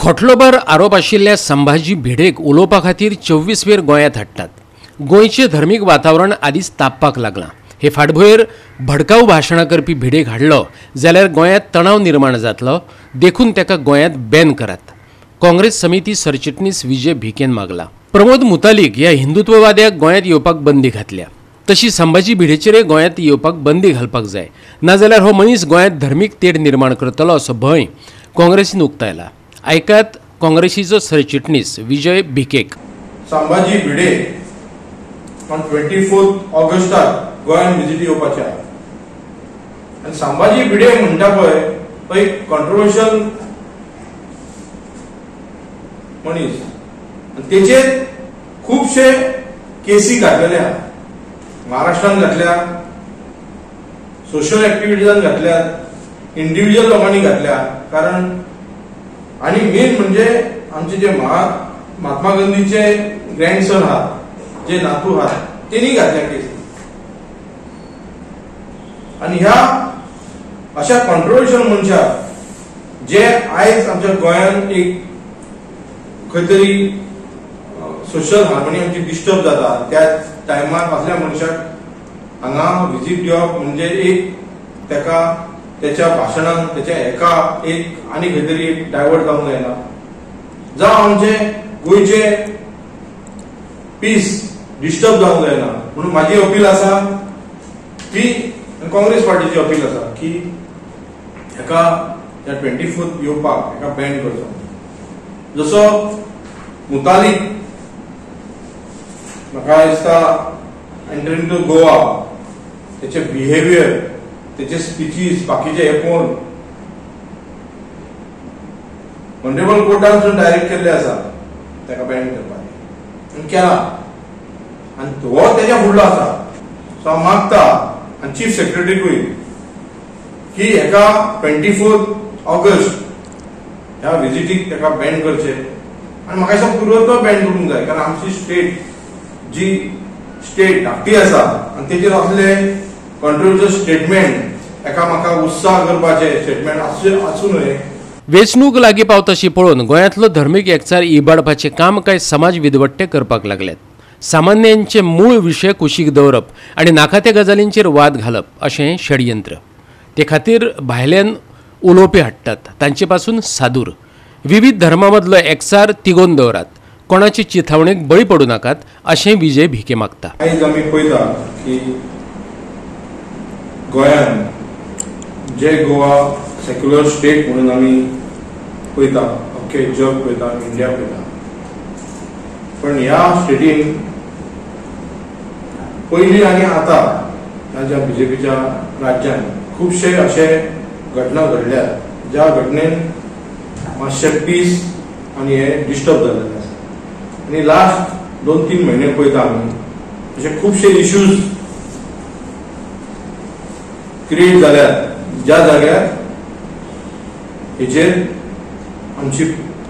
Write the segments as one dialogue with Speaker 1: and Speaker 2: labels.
Speaker 1: खोटलोबर आरोप आशिल्ल्या संभाजी भिडेक उलोवपा खातीर 24 वेर गोंयांत हाडटात। गोंयचें धर्मीक वातावरण आदींच तापपाक लागलां। हे फाटभुंयेर भडकाऊ भाशणां करपी भिडेक हाडलो जाल्यार गोंयांत तणाव निर्माण जातलो, देखून ताका गोंयांत बॅन करात। काँग्रेस समिती सरचिटणीस विजय भिकेन मागला। प्रमोद मुतालीक ह्या हिंदुत्ववाद्याक गोंयांत येवपाक बंदी घातल्या, तशी संभाजी भिडेचेरय गोंयांत येवपाक बंदी घालपाक जाय, नाजाल्यार हो मनीस गोंयांत धर्मीक तेड निर्माण करतलो असो भंय काँग्रेसीन उक्तायला। ऐकात काँग्रेसीचो सरचिटणीस विजय भिकेक।
Speaker 2: संभाजी भिडे ऑन 24 ऑगस्टाक गोंयांत विजिटी येवपाचे आहा आनी संभाजी भिडे म्हणटा पळय कंट्रोवर्शियल मनीस, तेचेर खूबशे केसी घातलेले आहा। महाराष्ट्रान घातल्या, सोशल एक्टिविटीजान घातल्या, इंडिव्हिज्युअल लोकांनी घातल्या। कारण आणि मेन म्हणजे आमचे जे महात्मा गांधीचे ग्रँडसन आहात, जे नातू आहात, तेणी घातल्या केसी। आणि ह्या अशा कंट्रोवर्शियल मनशाक जे आयज आमच्या गोंयांत एक खंय तरी सोशल हार्मनी आमची डिस्टर्ब जाता, त्या टायमार असल्या मनशाक हांगा विजीट दिवप म्हणजे एक ताका त्याच्या भाशणान त्याच्या एका एक आनी खंय तरी एक डायवर्ट जावंक जायना। जावं आमचे गोंयचे पीस डिस्टर्ब जावंक जायना, म्हणून माझी अपील आसा की काँग्रेस पार्टीची अपील आसा की हेका त्या 24 येवपाक हेका बॅन करचो। जसो मुतालीक म्हाका दिसता एंटरिंग टू गोवा तेचे बिहेवियर, तेचे स्पीचीस, बाकीचे हे पळोवन ऑनरेबल कोर्टान डायरेक्ट केल्ले आसा ताका बॅन करपाक आनी केला, आनी तो तेच्या फुडलो आसा। सो हांव मागता आनी चीफ सेक्रेटरीकूय की हेका 24 ऑगस्ट ह्या विजिटीक ताका बॅन करचे आनी म्हाका दिसता पुर्वत्व बॅन करूंक जाय। कारण आमची स्टेट जी स्टेट धाकटी आसा आनी तेचेर असले कंट्रोवर्शियल स्टेटमेंट एकामेका उत्साह करपाचे स्टेटमेंट आसूं नये।
Speaker 1: वेंचणूक लागीं पावता अशी पळोवन गोंयांतलो धर्मीक एकचार इबाडपाचें काम कांय समाज विदवट्टे करपाक लागल्यात। सामान्यांचे मूळ विशय कुशीक दवरप आनी नाका त्या गजालींचेर वाद घालप अशें षडयंत्र। ते खातीर भायल्यान उलोवपी हाडटात, तांचे पासून सादूर। विविध धर्मामदलो एकचार तिगोवन दवरात, कोणाची चिथावणेक बळी पडूं नाकात अशें विजय भिके मागता।
Speaker 2: आयज आमी पळयता की गोंयांत जे गोवा सेक्युलर स्टेट म्हणून आमी पळयता, अख्खे जग पळयता, इंडिया पळयता, पण ह्या स्टेटीन पयलीं आनी आतां ह्या ज्या बीजेपीच्या राज्यान खुबशे अशे घटना घडल्यात ज्या घटनेन मातशे पीस आनी हे डिस्टर्ब जाल्ले आसा। आनी लास्ट 2-3 म्हयने पळयता आमी अशे खुबशे इश्यूज क्रिएट जाल्यात ज्या जाग्यार हेचेर आमची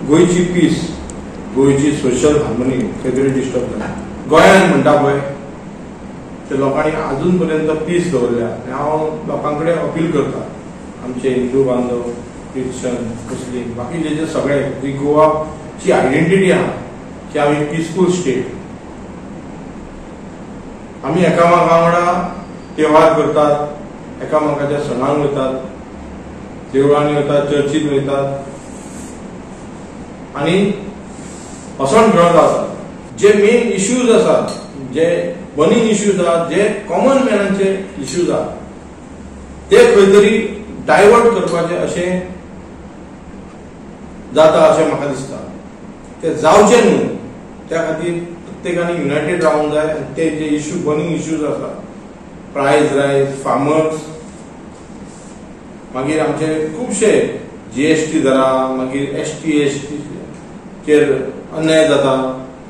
Speaker 2: गोंयची पीस, गोंयची सोशल हार्मनी खंय तरी डिस्टर्ब जाल्या। गोंयांत म्हणटा पळय ते लोकांनी अजून पर्यंत पीस दवरल्या। हांव लोकां कडेन अपील करता, आमचे हिंदू बांधव, क्रिश्चन, मुस्लीम, बाकीचे जे सगळे जी गोवाची आयडेंटिटी आहा की आमी पीसफूल स्टेट, आमी एकामेका वांगडा त्योहार करतात, एकामेकाच्या सणांक वतात, देवळांनी वतात, चर्चीत वतात आनी हसोन खेळत आसात। जे मेन इश्यूज आसात, जे बर्निंग इश्यूज आहात, जे कॉमन मॅनाचे इश्यूज आहात, ते खंय तरी डायवर्ट करपाचे अशें जाता अशें म्हाका दिसता। ते जावचे न्हू, त्या खातीर प्रत्येकानी युनायटेड रावंक जाय। आनी ते जे इश्यू बर्निंग इश्यूज आसात, प्रायस रायज, फार्मर्स, मागीर आमचे खुबशे GST धरा, मागीर ST चेर अन्याय जाता,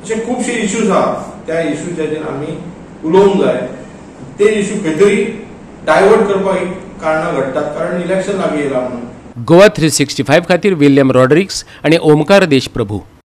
Speaker 2: अशे खुबशे इश्यूज आहात। त्या इश्यूचेर आमी उलोवंक जाय। ते इश्यू खंय तरी डायवर्ट करपाक एक कारणां घडटात, कारण इलेक्शन लागीं येयला म्हणून।
Speaker 1: गोवा 365 खातीर विल्यम रॉड्रिक्स आनी ओमकार देशप्रभू।